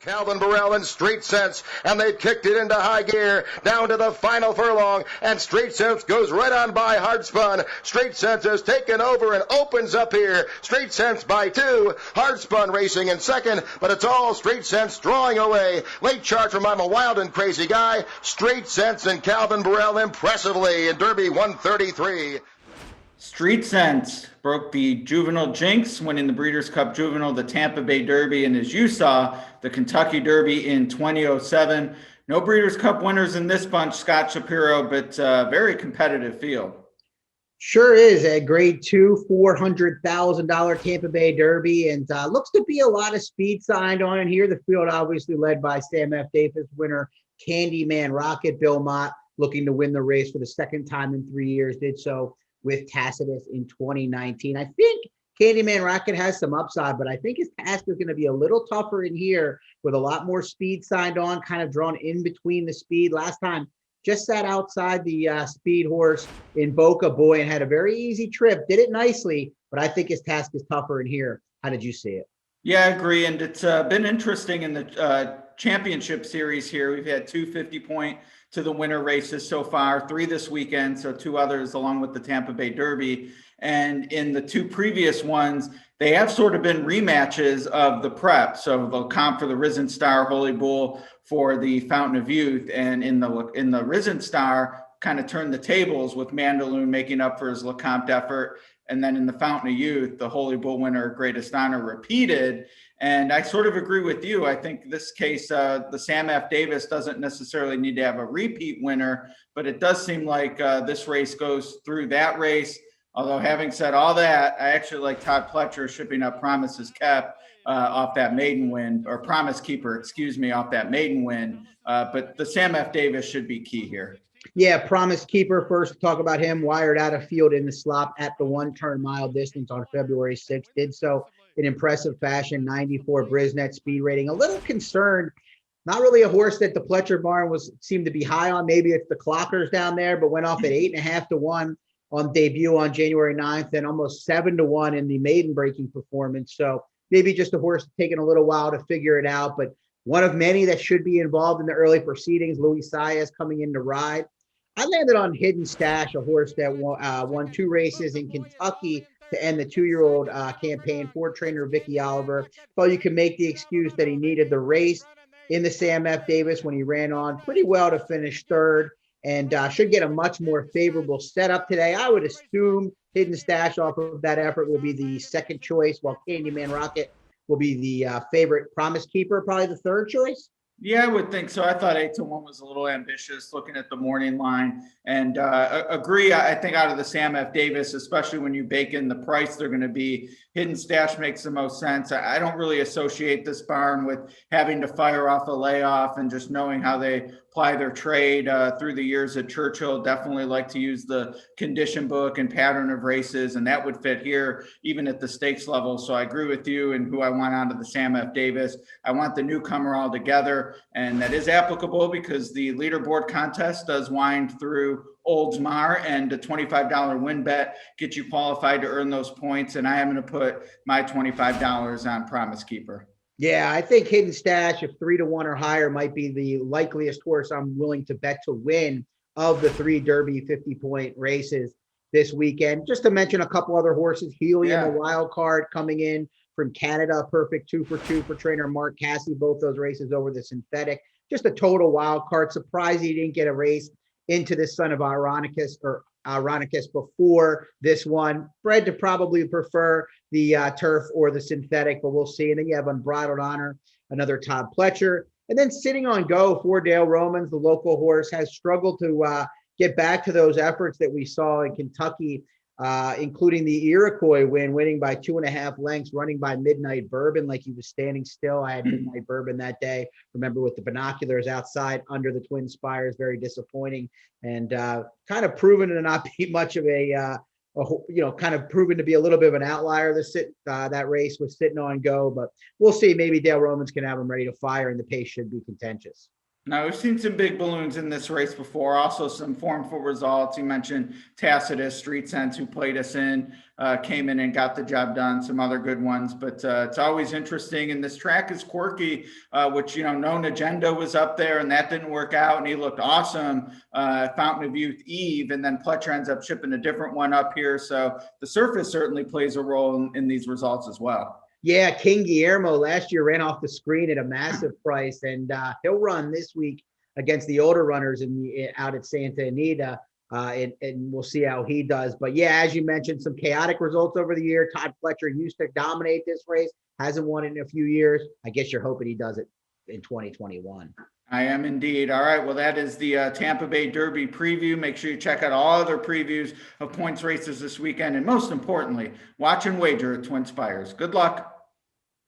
Calvin Burrell and Street Sense, and they've kicked it into high gear, down to the final furlong, and Street Sense goes right on by Hard Spun. Street Sense has taken over and opens up here. Street Sense by 2, Hard Spun racing in second, but it's all Street Sense drawing away. Late charge from I'm a Wild and Crazy Guy. Street Sense and Calvin Burrell impressively in Derby 133. Street Sense broke the juvenile jinx, winning the Breeders' Cup Juvenile, the Tampa Bay Derby, and as you saw, the Kentucky Derby in 2007. No Breeders' Cup winners in this bunch, Scott Shapiro, but very competitive field. Sure is a grade 2, $400,000 Tampa Bay Derby, and looks to be a lot of speed signed on in here. The field obviously led by Sam F. Davis winner Candyman Rocket. Bill Mott looking to win the race for the second time in 3 years, did so with Tacitus in 2019. I think Candyman Rocket has some upside, but I think his task is going to be a little tougher in here with a lot more speed signed on, kind of drawn in between the speed. Last time, just sat outside the speed horse in Boca Boy and had a very easy trip. Did it nicely, but I think his task is tougher in here. How did you see it? Yeah, I agree. And it's been interesting in the championship series here. We've had 2 50-point to the winner races so far, 3 this weekend, so 2 others along with the Tampa Bay Derby. And in the 2 previous ones, they have sort of been rematches of the prep. So they'll comp for the Risen Star, Holy Bull for the Fountain of Youth. And in the Risen Star, kind of turned the tables with Mandaloon making up for his Lecomte effort. And then in the Fountain of Youth, the Holy Bull winner, Greatest Honor, repeated. And I sort of agree with you. I think this case, the Sam F. Davis doesn't necessarily need to have a repeat winner, but it does seem like this race goes through that race. Although having said all that, I actually like Todd Pletcher shipping up Promises Kept off that maiden win, or Promise Keeper, excuse me, off that maiden win. But the Sam F. Davis should be key here. Yeah, Promise Keeper, first to talk about him, wired out of field in the slop at the 1-turn mile distance on February 6th. Did so in impressive fashion, 94 Brisnet speed rating. A little concerned, not really a horse that the Pletcher barn seemed to be high on. Maybe it's the clockers down there, but went off at 8.5 to 1 on debut on January 9th and almost 7 to 1 in the maiden breaking performance. So maybe just a horse taking a little while to figure it out, but one of many that should be involved in the early proceedings. Luis Saez coming in to ride. I landed on Hidden Stash, a horse that won 2 races in Kentucky to end the 2-year-old campaign for trainer Vicky Oliver. Well, you can make the excuse that he needed the race in the Sam F. Davis when he ran on pretty well to finish 3rd, and should get a much more favorable setup today. I would assume Hidden Stash off of that effort will be the second choice, while Candyman Rocket will be the favorite. Promise Keeper, probably the 3rd choice. Yeah, I would think so. I thought 8 to 1 was a little ambitious looking at the morning line, and agree. I think out of the Sam F. Davis, especially when you bake in the price they're going to be, Hidden Stash makes the most sense. I don't really associate this barn with having to fire off a layoff, and just knowing how they ply their trade through the years at Churchill. Definitely like to use the condition book and pattern of races, and that would fit here even at the stakes level. So I agree with you, and who I want onto the Sam F. Davis. I want the newcomer altogether, and that is applicable because the leaderboard contest does wind through Oldsmar, and a $25 win bet gets you qualified to earn those points. And I am going to put my $25 on Promise Keeper. Yeah, I think Hidden Stash, if 3 to 1 or higher, might be the likeliest horse I'm willing to bet to win of the 3 Derby 50-point races this weekend. Just to mention a couple other horses, Helium, a wild card coming in from Canada, perfect 2 for 2 for trainer Mark Cassey, both those races over the synthetic. Just a total wild card. Surprised he didn't get a race into the Son of Ironicus before this one. Bred to probably prefer the turf or the synthetic, but we'll see. And then you have Unbridled Honor, another Todd Pletcher. And then sitting on go for Dale Romans, the local horse, has struggled to get back to those efforts that we saw in Kentucky, including the Iroquois win, winning by 2.5 lengths, running by Midnight Bourbon like he was standing still. I had Midnight Bourbon that day. Remember, with the binoculars outside under the Twin Spires, very disappointing, and kind of proven to not be much of kind of proven to be a little bit of an outlier. That race was sitting on go, but we'll see. Maybe Dale Romans can have him ready to fire, and the pace should be contentious. Now, we've seen some big balloons in this race before, also some formful results. You mentioned Tacitus, Street Sense, who played us in, came in and got the job done, some other good ones. But it's always interesting. And this track is quirky, which, Known Agenda was up there, and that didn't work out. And he looked awesome. Fountain of Youth Eve, and then Pletcher ends up shipping a different one up here. So the surface certainly plays a role in these results as well. Yeah, King Guillermo last year ran off the screen at a massive price, and he'll run this week against the older runners out at Santa Anita, and we'll see how he does. But yeah, as you mentioned, some chaotic results over the year. Todd Pletcher used to dominate this race, hasn't won it in a few years. I guess you're hoping he does it in 2021. I am indeed. All right. Well, that is the Tampa Bay Derby preview. Make sure you check out all other previews of points races this weekend. And most importantly, watch and wager at Twin Spires. Good luck.